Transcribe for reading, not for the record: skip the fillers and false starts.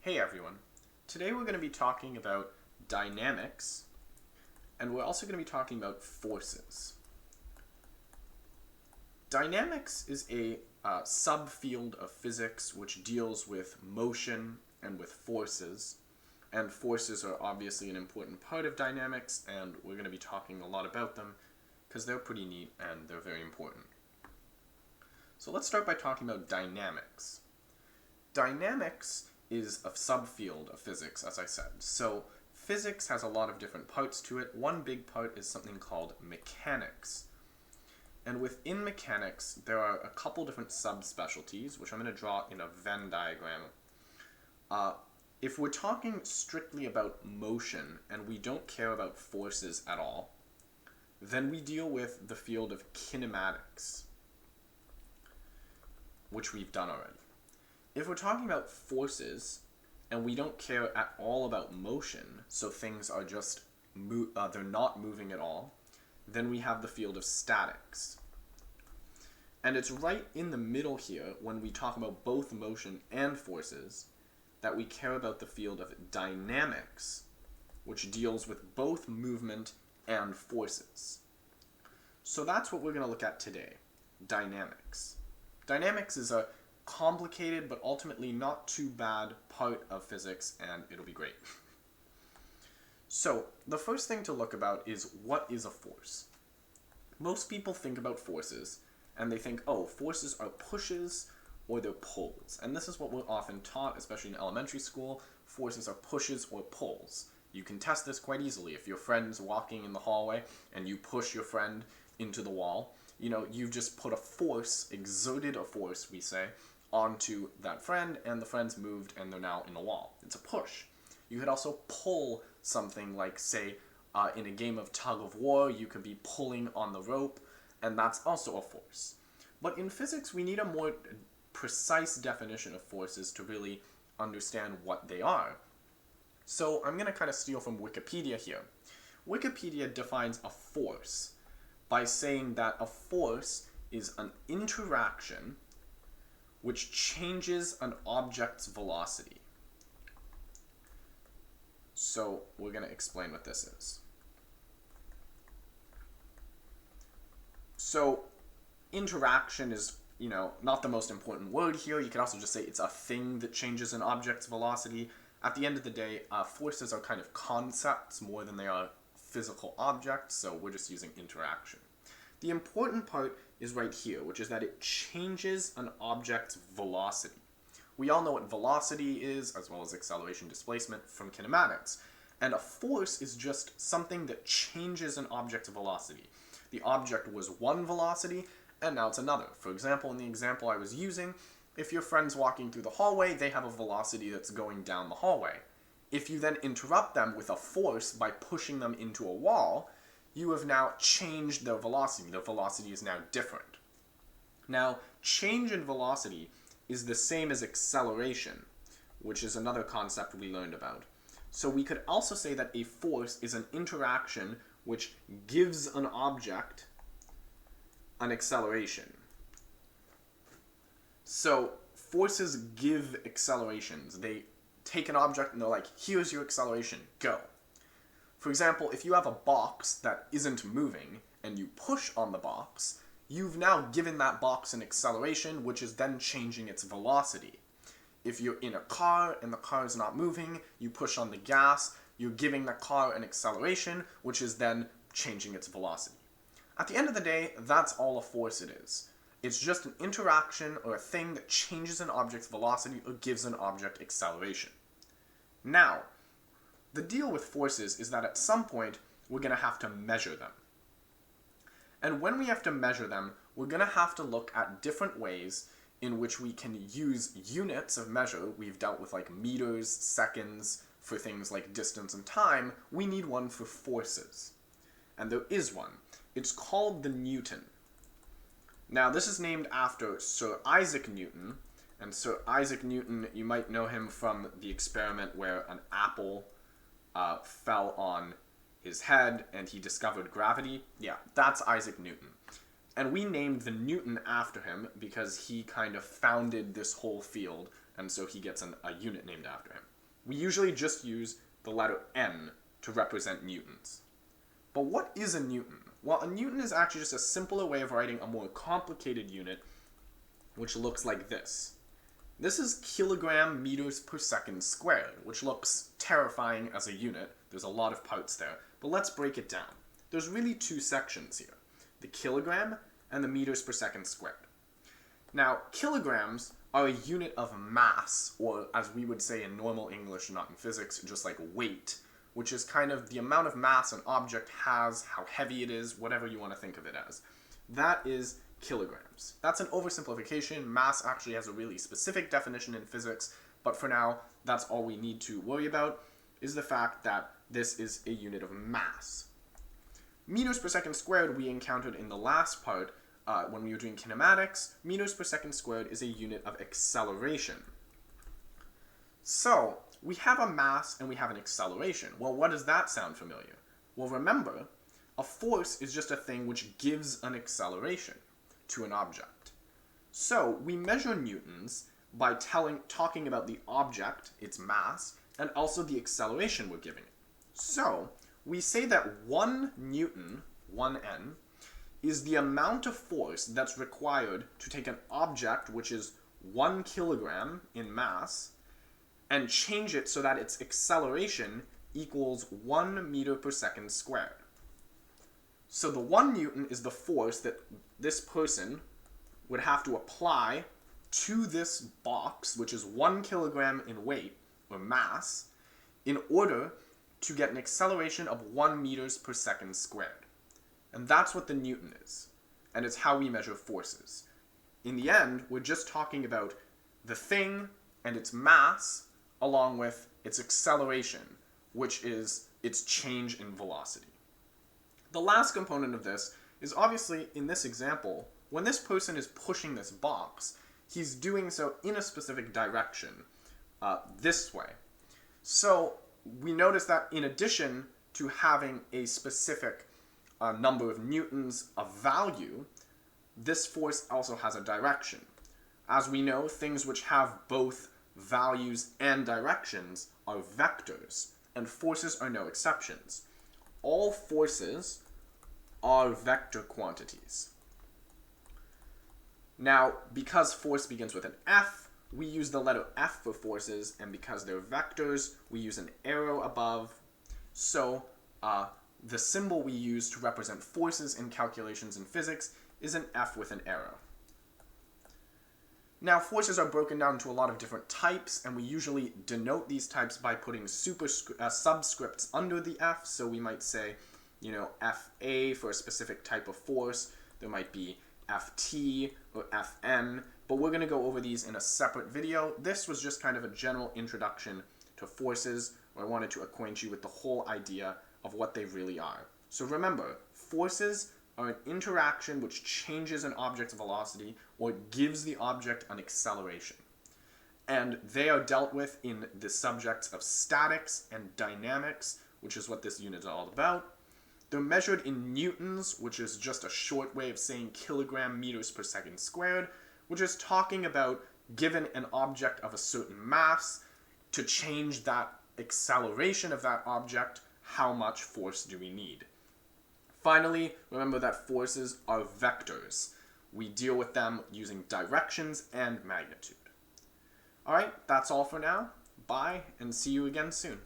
Hey everyone. Today we're going to be talking about dynamics, and we're also going to be talking about forces. Dynamics is a subfield of physics which deals with motion and with forces, and forces are obviously an important part of dynamics, and we're going to be talking a lot about them because they're pretty neat and they're very important. So let's start by talking about dynamics. Dynamics is a subfield of physics, as I said. So physics has a lot of different parts to it. One big part is something called mechanics. And within mechanics, there are a couple different subspecialties, which I'm going to draw in a Venn diagram. If we're talking strictly about motion, and we don't care about forces at all, then we deal with the field of kinematics, which we've done already. If we're talking about forces, and we don't care at all about motion, so things are just, they're not moving at all, then we have the field of statics. And it's right in the middle here, when we talk about both motion and forces, that we care about the field of dynamics, which deals with both movement and forces. So that's what we're going to look at today, dynamics. Dynamics is a complicated but ultimately not too bad part of physics, and it'll be great. So the first thing to look about is, what is a force? Most people think about forces and they think, oh, forces are pushes or they're pulls. And this is what we're often taught, especially in elementary school. Forces are pushes or pulls. You can test this quite easily. If your friend's walking in the hallway and you push your friend into the wall, you've just put a force, exerted a force, we say, onto that friend, and the friend's moved and they're now in the wall. It's a push. You could also pull something like, say, in a game of tug of war, you could be pulling on the rope, and that's also a force. But in physics, we need a more precise definition of forces to really understand what they are. So I'm going to kind of steal from Wikipedia here. Wikipedia defines a force by saying that a force is an interaction which changes an object's velocity. So we're going to explain what this is. So interaction is, not the most important word here. You could also just say it's a thing that changes an object's velocity. At the end of the day, forces are kind of concepts more than they are physical objects, so we're just using interaction. The important part is right here, which is that it changes an object's velocity. We all know what velocity is, as well as acceleration displacement from kinematics. And a force is just something that changes an object's velocity. The object was one velocity, and now it's another. For example, in the example I was using, if your friend's walking through the hallway, they have a velocity that's going down the hallway. If you then interrupt them with a force by pushing them into a wall, you have now changed their velocity. Their velocity is now different. Now, change in velocity is the same as acceleration, which is another concept we learned about. So we could also say that a force is an interaction which gives an object an acceleration. So forces give accelerations. They take an object and they're like, here's your acceleration, go. For example, if you have a box that isn't moving and you push on the box, you've now given that box an acceleration, which is then changing its velocity. If you're in a car and the car is not moving, you push on the gas, you're giving the car an acceleration, which is then changing its velocity. At the end of the day, that's all a force it is. It's just an interaction or a thing that changes an object's velocity or gives an object acceleration. Now, the deal with forces is that at some point, we're going to have to measure them. And when we have to measure them, we're going to have to look at different ways in which we can use units of measure. We've dealt with like meters, seconds, for things like distance and time. We need one for forces. And there is one. It's called the Newton. Now, this is named after Sir Isaac Newton. And Sir Isaac Newton, you might know him from the experiment where an apple fell on his head and he discovered gravity. Yeah, that's Isaac Newton. And we named the Newton after him because he kind of founded this whole field, and so he gets a unit named after him. we usually just use the letter N to represent newtons. But what is a newton? Well, a newton is actually just a simpler way of writing a more complicated unit, which looks like this. This is kilogram meters per second squared, which looks terrifying as a unit. There's a lot of parts there, but let's break it down. There's really two sections here, the kilogram and the meters per second squared. Now, kilograms are a unit of mass, or as we would say in normal English, not in physics, just like weight, which is kind of the amount of mass an object has, how heavy it is, whatever you want to think of it as. That is kilograms. That's an oversimplification. Mass actually has a really specific definition in physics, but for now, that's all we need to worry about, is the fact that this is a unit of mass. Meters per second squared we encountered in the last part when we were doing kinematics. Meters per second squared is a unit of acceleration. So, we have a mass and we have an acceleration. Well, what does that sound familiar? Well, remember, a force is just a thing which gives an acceleration to an object. So, we measure newtons by talking about the object, its mass, and also the acceleration we're giving it. So, we say that 1 newton, 1n, is the amount of force that's required to take an object which is 1 kilogram in mass and change it so that its acceleration equals 1 meter per second squared. So the 1 newton is the force that this person would have to apply to this box, which is 1 kilogram in weight, or mass, in order to get an acceleration of 1 meters per second squared. And that's what the newton is. And it's how we measure forces. In the end, we're just talking about the thing and its mass along with its acceleration, which is its change in velocity. The last component of this is obviously, in this example, when this person is pushing this box, he's doing so in a specific direction, this way. So we notice that in addition to having a specific number of newtons of value, this force also has a direction. As we know, things which have both values and directions are vectors, and forces are no exceptions. All forces are vector quantities. Now, because force begins with an F, we use the letter F for forces, and because they're vectors, we use an arrow above. So, the symbol we use to represent forces in calculations in physics is an F with an arrow. Now, forces are broken down into a lot of different types, and we usually denote these types by putting subscripts under the F. So we might say, FA for a specific type of force. There might be FT or FN, but we're going to go over these in a separate video. This was just kind of a general introduction to forces, where I wanted to acquaint you with the whole idea of what they really are. So remember, forces are an interaction which changes an object's velocity or gives the object an acceleration. And they are dealt with in the subjects of statics and dynamics, which is what this unit is all about. They're measured in newtons, which is just a short way of saying kilogram meters per second squared, which is talking about given an object of a certain mass, to change that acceleration of that object, how much force do we need? Finally, remember that forces are vectors. We deal with them using directions and magnitude. Alright, that's all for now. Bye, and see you again soon.